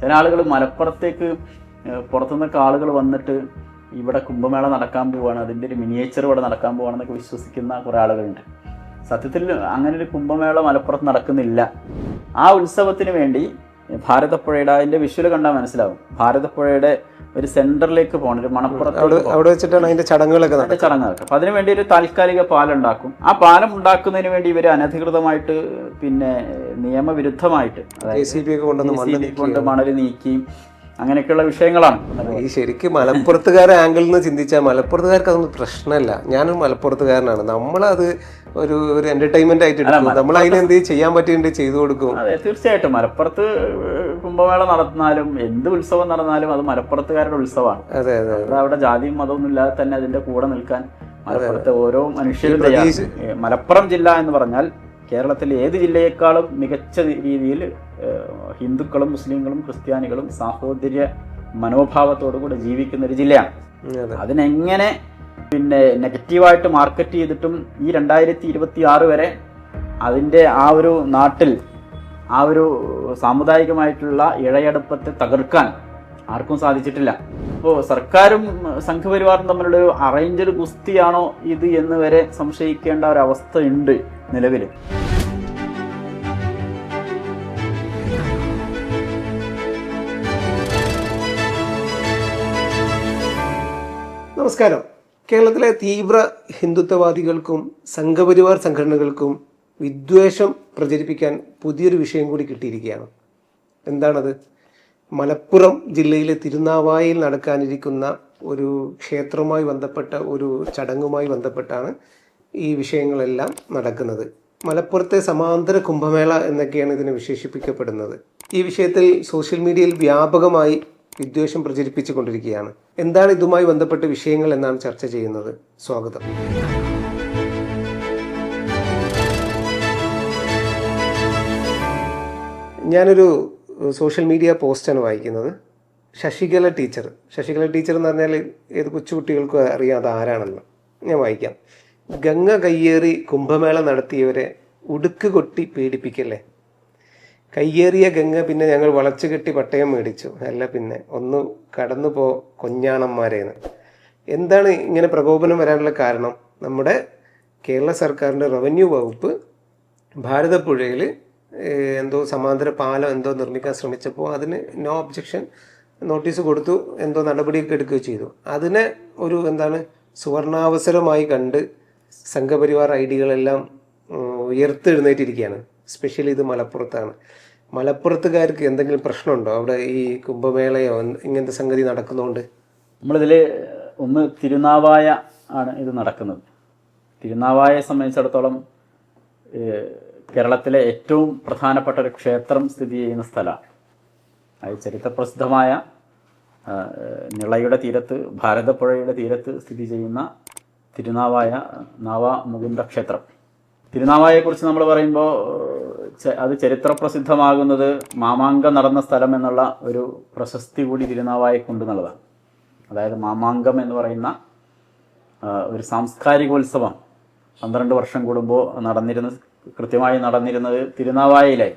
ചില ആളുകൾ മലപ്പുറത്തേക്ക് പുറത്തുനിന്നൊക്കെ ആളുകൾ വന്നിട്ട് ഇവിടെ കുംഭമേള നടക്കാൻ പോവുകയാണ്, അതിൻ്റെ ഒരു മിനിയേച്ചർ ഇവിടെ നടക്കാൻ പോവുകയാണെന്നൊക്കെ വിശ്വസിക്കുന്ന കുറേ ആളുകളുണ്ട്. സത്യത്തിൽ അങ്ങനെ ഒരു കുംഭമേള മലപ്പുറത്ത് നടക്കുന്നില്ല. ആ ഉത്സവത്തിന് വേണ്ടി ഭാരതപ്പുഴയുടെ അതിൻ്റെ വിഷ്വൽ കണ്ടാൽ മനസ്സിലാവും. ഭാരതപ്പുഴയുടെ ഒരു സെന്ററിലേക്ക് പോകണം, ഒരു അവിടെ വെച്ചിട്ടാണ് അതിന്റെ ചടങ്ങുകളൊക്കെ. അപ്പം അതിനു വേണ്ടി ഒരു താൽക്കാലിക പാലം ഉണ്ടാക്കും. ആ പാലം ഉണ്ടാക്കുന്നതിന് വേണ്ടി ഇവർ അനധികൃതമായിട്ട് നിയമവിരുദ്ധമായിട്ട് കൊണ്ട് മണൽ നീക്കി അങ്ങനെയൊക്കെയുള്ള വിഷയങ്ങളാണ്. ഈ ശരിക്കും മലപ്പുറത്തുകാരെ ആംഗിളിൽ നിന്ന് ചിന്തിച്ചാൽ മലപ്പുറത്തുകാർക്ക് അതൊന്നും പ്രശ്നമല്ല. ഞാനൊരു മലപ്പുറത്തുകാരനാണ്. നമ്മളത് ഒരു എന്റർടൈൻമെന്റ് ആയിട്ട് എടുക്കും. നമ്മൾ അതിന് എന്ത് ചെയ്യാൻ പറ്റിയിട്ട് ചെയ്തു കൊടുക്കും. അതെ, തീർച്ചയായിട്ടും. മലപ്പുറത്ത് കുംഭമേള നടന്നാലും എന്ത് ഉത്സവം നടന്നാലും അത് മലപ്പുറത്തുകാരുടെ ഉത്സവമാണ്. അതെ അതെ. അവിടെ ജാതിയും മതമൊന്നും ഇല്ലാതെ തന്നെ അതിന്റെ കൂടെ നിൽക്കാൻ മലപ്പുറത്തെ ഓരോ മനുഷ്യരും. മലപ്പുറം ജില്ല എന്ന് പറഞ്ഞാൽ കേരളത്തിലെ ഏത് ജില്ലയെക്കാളും മികച്ച രീതിയിൽ ഹിന്ദുക്കളും മുസ്ലിങ്ങളും ക്രിസ്ത്യാനികളും സാഹോദര്യ മനോഭാവത്തോടുകൂടെ ജീവിക്കുന്ന ഒരു ജില്ലയാണ്. അതിനെങ്ങനെ നെഗറ്റീവായിട്ട് മാർക്കറ്റ് ചെയ്തിട്ടും ഈ 2026 വരെ അതിൻ്റെ ആ ഒരു നാട്ടിൽ ആ ഒരു സാമുദായികമായിട്ടുള്ള ഇഴയടുപ്പത്തെ തകർക്കാൻ ആർക്കും സാധിച്ചിട്ടില്ല. അപ്പോൾ സർക്കാരും സംഘപരിവാറും തമ്മിലുള്ള ഒരു അറേഞ്ച്ഡ് ഗുസ്തിയാണോ ഇത് എന്ന് വരെ സംശയിക്കേണ്ട ഒരവസ്ഥ ഉണ്ട് നിലവിൽ. നമസ്കാരം. കേരളത്തിലെ തീവ്ര ഹിന്ദുത്വവാദികൾക്കും സംഘപരിവാർ സംഘടനകൾക്കും വിദ്വേഷം പ്രചരിപ്പിക്കാൻ പുതിയൊരു വിഷയം കൂടി കിട്ടിയിരിക്കുകയാണ്. എന്താണത്? മലപ്പുറം ജില്ലയിലെ തിരുനാവായയിൽ നടക്കാനിരിക്കുന്ന ഒരു ക്ഷേത്രവുമായി ബന്ധപ്പെട്ട ഒരു ചടങ്ങുമായി ബന്ധപ്പെട്ടാണ് ഈ വിഷയങ്ങളെല്ലാം നടക്കുന്നത്. മലപ്പുറത്തെ സമാന്തര കുംഭമേള എന്നൊക്കെയാണ് ഇതിനെ വിശേഷിപ്പിക്കപ്പെടുന്നത്. ഈ വിഷയത്തിൽ സോഷ്യൽ മീഡിയയിൽ വ്യാപകമായി വിദ്വേഷം പ്രചരിപ്പിച്ചു കൊണ്ടിരിക്കുകയാണ്. എന്താണ് ഇതുമായി ബന്ധപ്പെട്ട വിഷയങ്ങൾ എന്നാണ് ചർച്ച ചെയ്യുന്നത്. സ്വാഗതം. ഞാനൊരു സോഷ്യൽ മീഡിയ പോസ്റ്റാണ് വായിക്കുന്നത്. ശശികല ടീച്ചർ എന്ന് പറഞ്ഞാൽ ഏത് കൊച്ചുകുട്ടികൾക്കും അറിയാതെ ആരാണെന്ന് ഞാൻ വായിക്കാം. ഗംഗ കയ്യേറി കുംഭമേള നടത്തിയവരെ ഉടുക്ക് കൊട്ടി പീഡിപ്പിക്കല്ലേ. കയ്യേറിയ ഗംഗ പിന്നെ ഞങ്ങൾ വളച്ചു കെട്ടി പട്ടയം മേടിച്ചു. അല്ല പിന്നെ ഒന്ന് കടന്നു പോ കൊഞ്ഞാണന്മാരേന്ന്. എന്താണ് ഇങ്ങനെ പ്രകോപനം വരാനുള്ള കാരണം? നമ്മുടെ കേരള സർക്കാരിൻ്റെ റവന്യൂ വകുപ്പ് ഭാരതപ്പുഴയിൽ എന്തോ സമാന്തര പാലം എന്തോ നിർമ്മിക്കാൻ ശ്രമിച്ചപ്പോൾ അതിന് നോ ഒബ്ജക്ഷൻ നോട്ടീസ് കൊടുത്തു, എന്തോ നടപടിയൊക്കെ എടുക്കുകയോ ചെയ്തു. അതിനെ ഒരു സുവർണാവസരമായി കണ്ട് സംഘപരിവാർ ഐഡികളെല്ലാം ഉയർത്തെഴുന്നേറ്റിരിക്കുകയാണ്. സ്പെഷ്യലി ഇത് മലപ്പുറത്താണ്. മലപ്പുറത്തുകാർക്ക് എന്തെങ്കിലും പ്രശ്നമുണ്ടോ അവിടെ ഈ കുംഭമേളയോ ഇങ്ങനത്തെ സംഗതി നടക്കുന്നതുകൊണ്ട്? നമ്മളിതിൽ ഒന്ന് തിരുനാവായ ആണ് ഇത് നടക്കുന്നത്. തിരുനാവായയെ സംബന്ധിച്ചിടത്തോളം കേരളത്തിലെ ഏറ്റവും പ്രധാനപ്പെട്ട ഒരു ക്ഷേത്രം സ്ഥിതി ചെയ്യുന്ന സ്ഥലമാണ്. അത് ചരിത്രപ്രസിദ്ധമായ നിളയുടെ തീരത്ത്, ഭാരതപ്പുഴയുടെ തീരത്ത് സ്ഥിതി ചെയ്യുന്ന തിരുനാവായ നാവാമുകുന്ദ ക്ഷേത്രം. തിരുനാവായയെക്കുറിച്ച് നമ്മൾ പറയുമ്പോൾ അത് ചരിത്രപ്രസിദ്ധമാകുന്നത് മാമാങ്കം നടന്ന സ്ഥലം എന്നുള്ള ഒരു പ്രശസ്തി കൂടി തിരുനാവായക്കുണ്ടെന്നുള്ളതാണ്. അതായത് മാമാങ്കം എന്ന് പറയുന്ന ഒരു സാംസ്കാരികോത്സവം 12 വർഷം കൂടുമ്പോൾ കൃത്യമായി നടന്നിരുന്നത് തിരുനാവായയിലായി.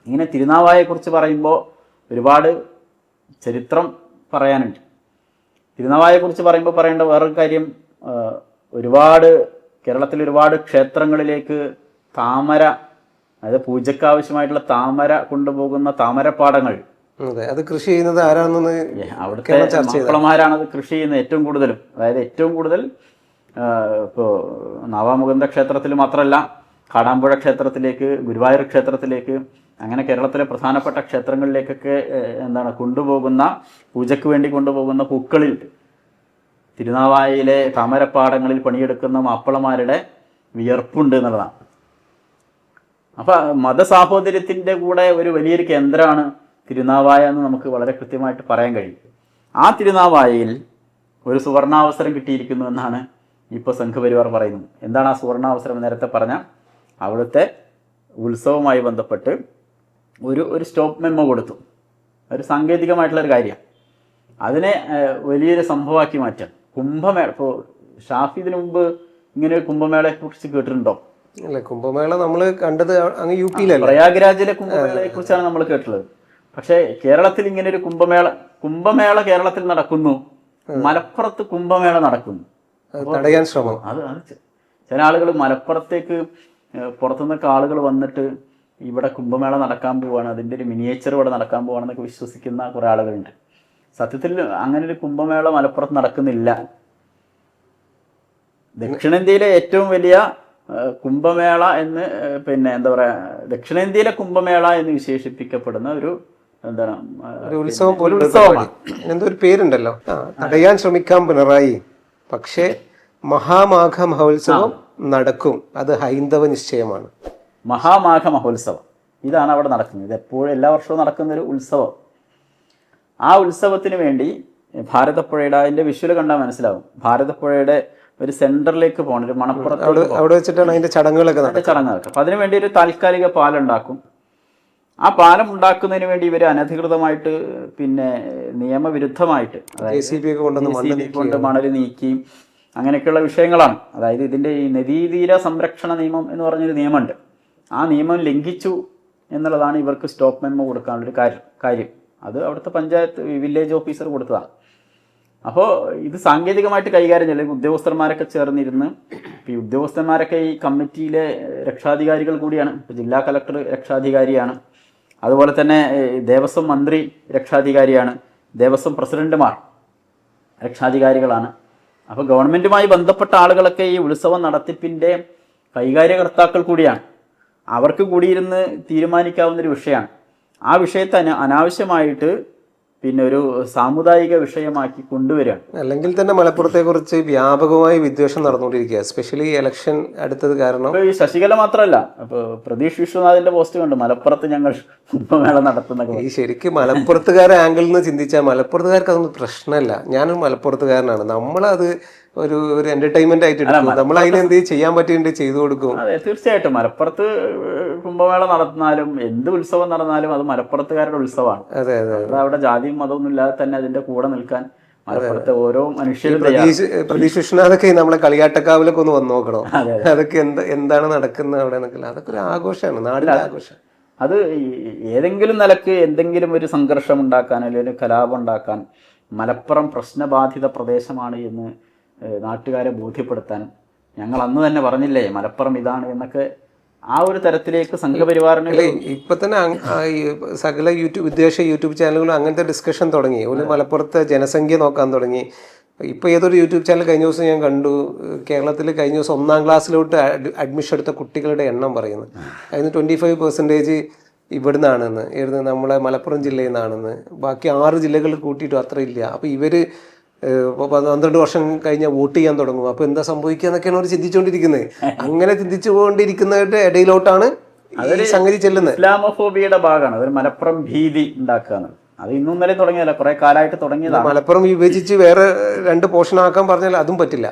ഇങ്ങനെ തിരുനാവായയെക്കുറിച്ച് പറയുമ്പോൾ ഒരുപാട് ചരിത്രം പറയാനുണ്ട്. തിരുനാവായയെക്കുറിച്ച് പറയുമ്പോൾ പറയേണ്ട വേറൊരു കാര്യം, കേരളത്തിൽ ഒരുപാട് ക്ഷേത്രങ്ങളിലേക്ക് താമര, അതായത് പൂജയ്ക്ക് ആവശ്യമായിട്ടുള്ള താമര കൊണ്ടുപോകുന്ന താമരപ്പാടങ്ങൾ, അത് കൃഷി ചെയ്യുന്നത് ആരാണെന്ന് അവിടുത്തെ മാപ്പിളമാരാണ് അത് കൃഷി ചെയ്യുന്നത് ഏറ്റവും കൂടുതലും. അതായത് ഏറ്റവും കൂടുതൽ ഇപ്പോൾ നാവാമുകുന്ദ ക്ഷേത്രത്തിൽ മാത്രമല്ല, കാടാമ്പുഴ ക്ഷേത്രത്തിലേക്ക്, ഗുരുവായൂർ ക്ഷേത്രത്തിലേക്ക്, അങ്ങനെ കേരളത്തിലെ പ്രധാനപ്പെട്ട ക്ഷേത്രങ്ങളിലേക്കൊക്കെ കൊണ്ടുപോകുന്ന, പൂജയ്ക്ക് വേണ്ടി കൊണ്ടുപോകുന്ന പൂക്കളിൽ തിരുനാവായയിലെ താമരപ്പാടങ്ങളിൽ പണിയെടുക്കുന്ന മാപ്പിളമാരുടെ വിയർപ്പുണ്ട് എന്നുള്ളതാണ്. അപ്പം മതസാഹോദര്യത്തിൻ്റെ കൂടെ ഒരു വലിയൊരു കേന്ദ്രമാണ് തിരുനാവായ എന്ന് നമുക്ക് വളരെ കൃത്യമായിട്ട് പറയാൻ കഴിയും. ആ തിരുനാവായയിൽ ഒരു സുവർണാവസരം കിട്ടിയിരിക്കുന്നു എന്നാണ് ഇപ്പോൾ സംഘപരിവാർ പറയുന്നത്. എന്താണ് ആ സുവർണാവസരം? നേരത്തെ പറഞ്ഞ അവിടുത്തെ ഉത്സവവുമായി ബന്ധപ്പെട്ട് ഒരു സ്റ്റോപ്പ് മെമ്മോ കൊടുത്തു. ഒരു സാങ്കേതികമായിട്ടുള്ളൊരു കാര്യമാണ്. അതിനെ വലിയൊരു സംഭവമാക്കി മാറ്റാം. കുംഭമേള, ഇപ്പോൾ ഷാഫി ഇതിനു മുമ്പ് ഇങ്ങനെ ഒരു കുംഭമേളയെ കുറിച്ച് കേട്ടിട്ടുണ്ടോ? അല്ല, കുംഭമേള നമ്മൾ കണ്ടത് അങ്ങ് യു പിയിലല്ല, പ്രയാഗ്രാജിലെ കുംഭമേളയെ കുറിച്ചാണ് നമ്മൾ കേട്ടുള്ളത്. പക്ഷേ കേരളത്തിൽ ഇങ്ങനെ ഒരു കുംഭമേള കേരളത്തിൽ നടക്കുന്നു, മലപ്പുറത്ത് കുംഭമേള നടക്കുന്നു. തടയാൻ ശ്രമം. അത് ചില ആളുകൾ മലപ്പുറത്തേക്ക് പുറത്തുനിന്നൊക്കെ ആളുകൾ വന്നിട്ട് ഇവിടെ കുംഭമേള നടക്കാൻ പോവാണ്, അതിൻ്റെ ഒരു മിനിയേച്ചർ ഇവിടെ നടക്കാൻ പോവാണെന്നൊക്കെ വിശ്വസിക്കുന്ന കുറേ ആളുകളുണ്ട്. സത്യത്തിൽ അങ്ങനെ ഒരു കുംഭമേള മലപ്പുറത്ത് നടക്കുന്നില്ല. ദക്ഷിണേന്ത്യയിലെ ഏറ്റവും വലിയ കുംഭമേള എന്ന് എന്താ പറയാ, ദക്ഷിണേന്ത്യയിലെ കുംഭമേള എന്ന് വിശേഷിപ്പിക്കപ്പെടുന്ന ഒരു എന്താണ് ഉത്സവമാണ്. എന്തോ ഒരു പേരുണ്ടല്ലോ, തടയാൻ ശ്രമിക്കാം പിണറായി, പക്ഷേ മഹാമാഘ മഹോത്സവം നടക്കും, അത് ഹൈന്ദവ നിശ്ചയമാണ്. മഹാമാഘ മഹോത്സവം ഇതാണ് അവിടെ നടക്കുന്നത്. ഇത് എപ്പോഴും എല്ലാ വർഷവും നടക്കുന്ന ഒരു ഉത്സവം. ആ ഉത്സവത്തിന് വേണ്ടി ഭാരതപ്പുഴയുടെ അതിൻ്റെ വിഷ്വൽ കണ്ടാൽ മനസ്സിലാവും. ഭാരതപ്പുഴയുടെ ഒരു സെന്ററിലേക്ക് പോകണം, ഒരു മണപ്പുറത്ത് അവിടെ വെച്ചിട്ടാണ് അതിന്റെ ചടങ്ങുകളൊക്കെ. അപ്പം അതിനു വേണ്ടി ഒരു താൽക്കാലിക പാലുണ്ടാക്കും. ആ പാലം ഉണ്ടാക്കുന്നതിന് വേണ്ടി ഇവർ അനധികൃതമായിട്ട് നിയമവിരുദ്ധമായിട്ട് കൊണ്ട് മണൽ നീക്കി അങ്ങനെയൊക്കെയുള്ള വിഷയങ്ങളാണ്. അതായത് ഇതിൻ്റെ ഈ നദീതീര സംരക്ഷണ നിയമം എന്ന് പറഞ്ഞൊരു നിയമമുണ്ട്. ആ നിയമം ലംഘിച്ചു എന്നുള്ളതാണ് ഇവർക്ക് സ്റ്റോപ്പ് മെമ്മോ കൊടുക്കാനുള്ളൊരു കാര്യം. അത് അവിടുത്തെ പഞ്ചായത്ത് വില്ലേജ് ഓഫീസർ കൊടുത്തതാണ്. അപ്പോൾ ഇത് സാങ്കേതികമായിട്ട് കൈകാര്യം ചെയ്യില്ല. ഉദ്യോഗസ്ഥന്മാരൊക്കെ ചേർന്നിരുന്ന്, ഈ ഉദ്യോഗസ്ഥന്മാരൊക്കെ ഈ കമ്മിറ്റിയിലെ രക്ഷാധികാരികൾ കൂടിയാണ്. ഇപ്പോൾ ജില്ലാ കളക്ടർ രക്ഷാധികാരിയാണ്, അതുപോലെ തന്നെ ദേവസ്വം മന്ത്രി രക്ഷാധികാരിയാണ്, ദേവസ്വം പ്രസിഡന്റുമാർ രക്ഷാധികാരികളാണ്. അപ്പോൾ ഗവൺമെൻറ്റുമായി ബന്ധപ്പെട്ട ആളുകളൊക്കെ ഈ ഉത്സവം നടത്തിപ്പിൻ്റെ കൈകാര്യകർത്താക്കൾ കൂടിയാണ്. അവർക്ക് കൂടിയിരുന്ന് തീരുമാനിക്കാവുന്നൊരു വിഷയമാണ്. ആ വിഷയത്തെ അനാവശ്യമായിട്ട് ഒരു സാമുദായിക വിഷയമാക്കി കൊണ്ടുവരികയാണ്. അല്ലെങ്കിൽ തന്നെ മലപ്പുറത്തെക്കുറിച്ച് വ്യാപകമായി വിദ്വേഷം നടന്നുകൊണ്ടിരിക്കുക, എസ്പെഷ്യലി ഇലക്ഷൻ അടുത്തത് കാരണം. ഈ ശശികല മാത്രമല്ല, ഇപ്പോൾ പ്രതീഷ് വിശ്വനാഥിന്റെ പോസ്റ്റ് കണ്ടു, മലപ്പുറത്ത് ഞങ്ങൾ കുംഭമേള നടത്തുന്ന. ഈ ശരിക്കും മലപ്പുറത്തുകാരെ ആംഗിളിൽ നിന്ന് ചിന്തിച്ചാൽ മലപ്പുറത്തുകാർക്ക് അതൊന്നും പ്രശ്നമല്ല. ഞാനൊരു മലപ്പുറത്തുകാരനാണ്, നമ്മളത് ഒരു എന്റർടൈൻമെന്റ് ആയിട്ട് എടുക്കും. നമ്മൾ അതിനെന്ത് ചെയ്യാൻ പറ്റിയിട്ട് ചെയ്തു കൊടുക്കും. അതെ, തീർച്ചയായിട്ടും. മലപ്പുറത്ത് കുംഭമേള നടന്നാലും എന്ത് ഉത്സവം നടന്നാലും അത് മലപ്പുറത്തുകാരുടെ ഉത്സവമാണ്. അതെ അതെ. അവിടെ ജാതിയും മതമൊന്നും ഇല്ലാതെ തന്നെ അതിന്റെ കൂടെ നിൽക്കാൻ മലപ്പുറത്തെ ഓരോ മനുഷ്യരും. പ്രതീഷ് വിശ്വനാഥൊക്കെ നമ്മളെ കളിയാട്ടക്കാവിലൊക്കെ ഒന്ന് വന്നു നോക്കണം. അതൊക്കെ എന്താണ് നടക്കുന്നത് അവിടെ എന്നൊക്കെ. അതൊക്കെ ഒരു ആഘോഷമാണ്, നാടിന്റെ ആഘോഷം. അത് ഏതെങ്കിലും നിലക്ക് എന്തെങ്കിലും ഒരു സംഘർഷം ഉണ്ടാക്കാൻ അല്ലെങ്കിൽ കലാപം ഉണ്ടാക്കാൻ മലപ്പുറം പ്രശ്നബാധിത പ്രദേശമാണ് എന്ന് നാട്ടുകാരെ ബോധ്യപ്പെടുത്താൻ ഞങ്ങൾ അന്ന് തന്നെ പറഞ്ഞില്ലേ മലപ്പുറം ഇതാണ് എന്നൊക്കെ. ആ ഒരു തരത്തിലേക്ക് സംഘപരിവാറിന് ഇപ്പൊ തന്നെ സകല വിദേശ യൂട്യൂബ് ചാനലുകളും അങ്ങനത്തെ ഡിസ്കഷൻ തുടങ്ങി. ഒരു മലപ്പുറത്തെ ജനസംഖ്യ നോക്കാൻ തുടങ്ങി. ഇപ്പൊ ഏതൊരു യൂട്യൂബ് ചാനൽ കഴിഞ്ഞ ദിവസം ഞാൻ കണ്ടു, കേരളത്തിൽ കഴിഞ്ഞ ദിവസം 1ാം ക്ലാസ്സിലോട്ട് അഡ്മിഷൻ എടുത്ത കുട്ടികളുടെ എണ്ണം പറയുന്നു. അതിന് 25% ഇവിടുന്നാണെന്ന്, നമ്മളെ മലപ്പുറം ജില്ലയിൽ നിന്നാണെന്ന്. ബാക്കി 6 ജില്ലകൾ കൂട്ടിയിട്ടും അത്ര ഇല്ല. അപ്പൊ ഇവര് 12 വർഷം കഴിഞ്ഞാൽ വോട്ട് ചെയ്യാൻ തുടങ്ങും. അപ്പൊ എന്താ സംഭവിക്കുക എന്നൊക്കെയാണ് അവർ ചിന്തിച്ചുകൊണ്ടിരിക്കുന്നത്. അങ്ങനെ ചിന്തിച്ചുകൊണ്ടിരിക്കുന്നവരുടെ ഇടയിലോട്ടാണ് സംഗതി ചെല്ലുന്നത്. ഇസ്ലാമോഫോബിയുടെ ഭാഗമാണ് അതൊരു മലപ്പുറം ഭീതി ഉണ്ടാക്കുക. അത് ഇന്നും ഇന്നലെ തുടങ്ങിയതല്ല, കുറെ കാലമായിട്ട് തുടങ്ങിയതാണ്. മലപ്പുറം വിഭജിച്ച് വേറെ 2 പോർഷനാക്കാൻ പറഞ്ഞാൽ അതും പറ്റില്ല.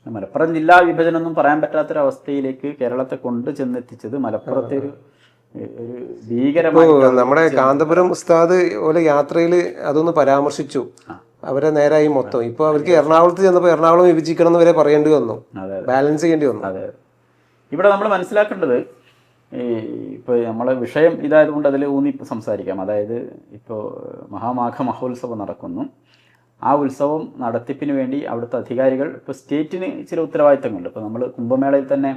മലപ്പുറം ജില്ലാ വിഭജനം ഒന്നും പറയാൻ പറ്റാത്തൊരവസ്ഥയിലേക്ക് കേരളത്തെ കൊണ്ടു ചെന്നെത്തിച്ചത് മലപ്പുറത്തെ ഒരു ഭീകരമായ. നമ്മുടെ കാന്തപുരം ഉസ്താദ് പോലെ യാത്രയിൽ അതൊന്ന് പരാമർശിച്ചു. അവരെ നേരായി മൊത്തം. ഇപ്പൊ അവർക്ക് എറണാകുളത്ത് ചെന്നപ്പോൾ എറണാകുളം വിഭജിക്കണം എന്ന് വരെ പറയേണ്ടി വന്നു, ബാലൻസ് ചെയ്യേണ്ടി വന്നു. അതെ, ഇവിടെ നമ്മൾ മനസ്സിലാക്കേണ്ടത് ഇപ്പോൾ നമ്മളെ വിഷയം ഇതായതുകൊണ്ട് അതിൽ ഊന്നി സംസാരിക്കാം. അതായത് ഇപ്പോൾ മഹാമാഘ മഹോത്സവം നടക്കുന്നു. ആ ഉത്സവം നടത്തിപ്പിന് വേണ്ടി അവിടുത്തെ അധികാരികൾ, ഇപ്പോൾ സ്റ്റേറ്റിന് ചില ഉത്തരവാദിത്തങ്ങളുണ്ട്. ഇപ്പോൾ നമ്മൾ കുംഭമേളയിൽ തന്നെ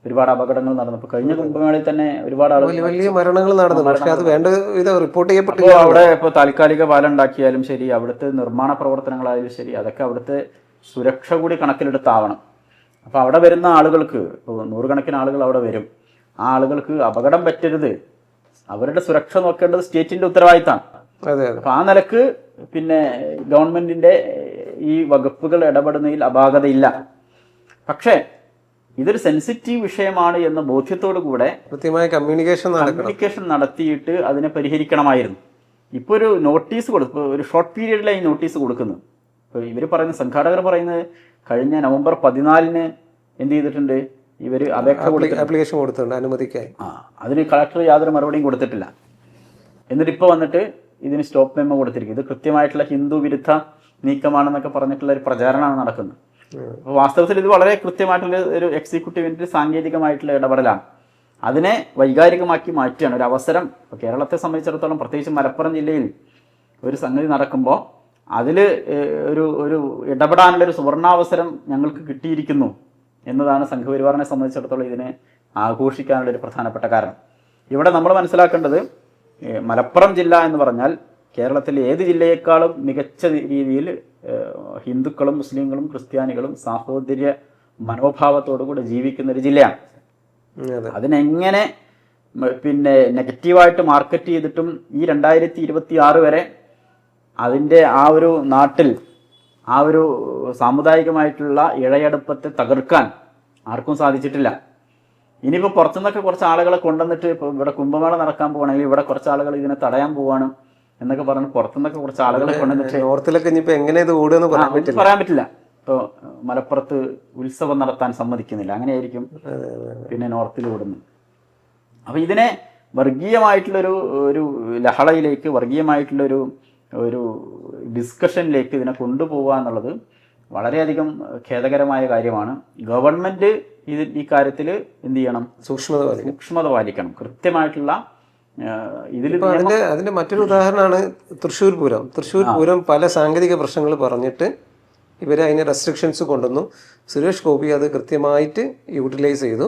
ഒരുപാട് അപകടങ്ങൾ നടന്നു. ഇപ്പോൾ കഴിഞ്ഞ കുംഭമേളയിൽ തന്നെ ഒരുപാട് ആളുകൾ വലിയ മരണങ്ങൾ നടന്നു. പക്ഷേ അത് വേണ്ട ഇത് റിപ്പോർട്ട് ചെയ്യപ്പെട്ടു. അവിടെ ഇപ്പോൾ താൽക്കാലിക പാലം ഉണ്ടാക്കിയാലും ശരി, അവിടുത്തെ നിർമ്മാണ പ്രവർത്തനങ്ങളായാലും ശരി, അതൊക്കെ അവിടുത്തെ സുരക്ഷ കൂടി കണക്കിലെടുത്താവണം. അപ്പോൾ അവിടെ വരുന്ന ആളുകൾക്ക്, ഇപ്പോൾ 100 കണക്കിന് ആളുകൾ അവിടെ വരും, ആ ആളുകൾക്ക് അപകടം പറ്റരുത്, അവരുടെ സുരക്ഷ നോക്കേണ്ടത് സ്റ്റേറ്റിന്റെ ഉത്തരവാദിത്തമാണ്. അപ്പോൾ ആ നിലക്ക് ഗവൺമെന്റിന്റെ ഈ വകുപ്പുകൾ ഇടപെടുന്നതിൽ അപാകതയില്ല. പക്ഷേ ഇതൊരു സെൻസിറ്റീവ് വിഷയമാണ് എന്ന ബോധ്യത്തോടു കൂടെ കൃത്യമായ കമ്മ്യൂണിക്കേഷൻ നടത്തിയിട്ട് അതിനെ പരിഹരിക്കണമായിരുന്നു. ഇപ്പോൾ ഒരു നോട്ടീസ് കൊടുത്തു, ഒരു ഷോർട്ട് പീരീഡിലാണ് ഈ നോട്ടീസ് കൊടുക്കുന്നത്. ഇപ്പോൾ ഇവർ പറയുന്നത്, സംഘാടകർ പറയുന്നത്, കഴിഞ്ഞ നവംബർ 14 എന്ത് ചെയ്തിട്ടുണ്ട്, ഇവർ ആപ്ലിക്കേഷൻ കൊടുത്തിട്ടുണ്ട് അനുമതിക്കായി. അതിന് കളക്ടർ യാതൊരു മറുപടിയും കൊടുത്തിട്ടില്ല. എന്നിട്ട് ഇപ്പോൾ വന്നിട്ട് ഇതിന് സ്റ്റോപ്പ് മെമ്മോ കൊടുത്തിരിക്കും. ഇത് കൃത്യമായിട്ടുള്ള ഹിന്ദു വിരുദ്ധ നീക്കമാണെന്നൊക്കെ പറഞ്ഞിട്ടുള്ള ഒരു പ്രചാരണമാണ് നടക്കുന്നത്. അപ്പോൾ വാസ്തവത്തിൽ ഇത് വളരെ കൃത്യമായിട്ടുള്ള ഒരു എക്സിക്യൂട്ടീവിൻ്റെ സാങ്കേതികമായിട്ടുള്ള ഇടപെടലാണ്. അതിനെ വൈകാരികമാക്കി മാറ്റുകയാണ്. ഒരു അവസരം ഇപ്പോൾ കേരളത്തെ സംബന്ധിച്ചിടത്തോളം, പ്രത്യേകിച്ച് മലപ്പുറം ജില്ലയിൽ ഒരു സംഗതി നടക്കുമ്പോൾ അതിൽ ഒരു ഇടപെടാനുള്ളൊരു സുവർണാവസരം ഞങ്ങൾക്ക് കിട്ടിയിരിക്കുന്നു എന്നതാണ് സംഘപരിവാറിനെ സംബന്ധിച്ചിടത്തോളം ഇതിനെ ആഘോഷിക്കാനുള്ളൊരു പ്രധാനപ്പെട്ട കാരണം. ഇവിടെ നമ്മൾ മനസ്സിലാക്കേണ്ടത്, മലപ്പുറം ജില്ല എന്ന് പറഞ്ഞാൽ കേരളത്തിലെ ഏത് ജില്ലയേക്കാളും മികച്ച രീതിയിൽ ഹിന്ദുക്കളും മുസ്ലിങ്ങളും ക്രിസ്ത്യാനികളും സാഹോദര്യ മനോഭാവത്തോടുകൂടി ജീവിക്കുന്ന ഒരു ജില്ലയാണ്. അതിനെങ്ങനെ പിന്നെ നെഗറ്റീവായിട്ട് മാർക്കറ്റ് ചെയ്തിട്ടും ഈ 2026 വരെ അതിൻ്റെ ആ ഒരു നാട്ടിൽ ആ ഒരു സാമുദായികമായിട്ടുള്ള ഇഴയടുപ്പത്തെ തകർക്കാൻ ആർക്കും സാധിച്ചിട്ടില്ല. ഇനിയിപ്പോൾ പുറത്തുനിന്നൊക്കെ കുറച്ച് ആളുകളെ കൊണ്ടുവന്നിട്ട് ഇപ്പോൾ ഇവിടെ കുംഭമേള നടക്കാൻ പോകണമെങ്കിൽ ഇവിടെ കുറച്ച് ആളുകൾ ഇതിനെ തടയാൻ പോവാണ് എന്നൊക്കെ പറഞ്ഞ് പുറത്തുനിന്നൊക്കെ കുറച്ച് ആളുകളെ കൊണ്ടുവന്നിട്ട് നോർത്തിലൊക്കെ ഇനിയിപ്പോൾ എങ്ങനെ ഇത് ഓടുകയെന്ന് പറയാൻ പറ്റില്ല. ഇപ്പോൾ മലപ്പുറത്ത് ഉത്സവം നടത്താൻ സമ്മതിക്കുന്നില്ല, അങ്ങനെയായിരിക്കും പിന്നെ നോർത്തിൽ ഓടുന്നത്. അപ്പോൾ ഇതിനെ വർഗീയമായിട്ടുള്ളൊരു ലഹളയിലേക്ക്, വർഗീയമായിട്ടുള്ളൊരു ഡിസ്കഷനിലേക്ക് ഇതിനെ കൊണ്ടുപോവുക എന്നുള്ളത് വളരെയധികം കാര്യമാണ്. ഗവൺമെൻറ് ഈ കാര്യത്തിൽ എന്ത് ചെയ്യണം? സൂക്ഷ്മത പാലിക്കണം. കൃത്യമായിട്ടുള്ള അതിന്റെ മറ്റൊരു ഉദാഹരണമാണ് തൃശ്ശൂർ പൂരം. പല സാങ്കേതിക പ്രശ്നങ്ങൾ പറഞ്ഞിട്ട് ഇവർ അതിന് റെസ്ട്രിക്ഷൻസ് കൊണ്ടുവന്നു. സുരേഷ് ഗോപി അത് കൃത്യമായിട്ട് യൂട്ടിലൈസ് ചെയ്തു.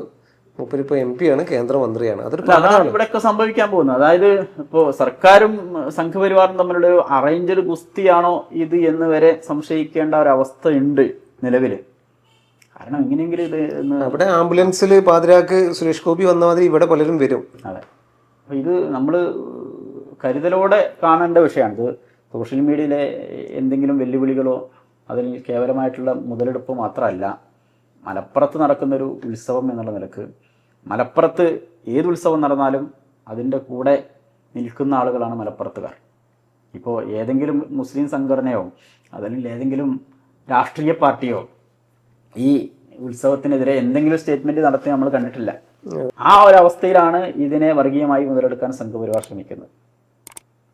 മൂപ്പരിപ്പോൾ MP ആണ്, കേന്ദ്രമന്ത്രിയാണ്. അതാണ് ഇവിടെയൊക്കെ സംഭവിക്കാൻ പോകുന്നത്. അതായത് ഇപ്പോൾ സർക്കാരും സംഘപരിവാറും തമ്മിലുള്ള ഒരു അറേഞ്ച്ഡ് ഗുസ്തിയാണോ ഇത് എന്ന് വരെ സംശയിക്കേണ്ട ഒരവസ്ഥ ഉണ്ട് നിലവിൽ. കാരണം എങ്ങനെയെങ്കിലും ഇത് അവിടെ ആംബുലൻസിൽ പാതിരാക്ക് സുരേഷ് ഗോപി വന്ന മാതിരി ഇവിടെ പലരും വരും. അതെ, അപ്പോൾ ഇത് നമ്മൾ കരുതലോടെ കാണേണ്ട വിഷയമാണ്. ഇത് സോഷ്യൽ മീഡിയയിലെ എന്തെങ്കിലും വെല്ലുവിളികളോ അതിൽ കേവലമായിട്ടുള്ള മുതലെടുപ്പ് മാത്രമല്ല, മലപ്പുറത്ത് നടക്കുന്നൊരു ഉത്സവം എന്നുള്ള നിലക്ക് മലപ്പുറത്ത് ഏത് ഉത്സവം നടന്നാലും അതിൻ്റെ കൂടെ നിൽക്കുന്ന ആളുകളാണ് മലപ്പുറത്തുകാർ. ഇപ്പോൾ ഏതെങ്കിലും മുസ്ലിം സംഘടനയോ അതല്ലെങ്കിൽ ഏതെങ്കിലും രാഷ്ട്രീയ പാർട്ടിയോ ഈ ഉത്സവത്തിനെതിരെ എന്തെങ്കിലും സ്റ്റേറ്റ്മെൻറ്റ് നടത്തി നമ്മൾ കണ്ടിട്ടില്ല. ആ ഒരവസ്ഥയിലാണ് ഇതിനെ വർഗീയമായി മുതലെടുക്കാൻ സംഘപരിവാർ ശ്രമിക്കുന്നത്.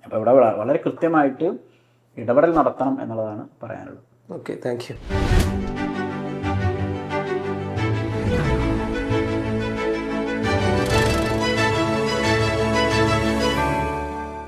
അപ്പോൾ ഇവിടെ വളരെ കൃത്യമായിട്ട് ഇടപെടൽ നടത്തണം എന്നുള്ളതാണ് പറയാനുള്ളത്. Okay, thank you.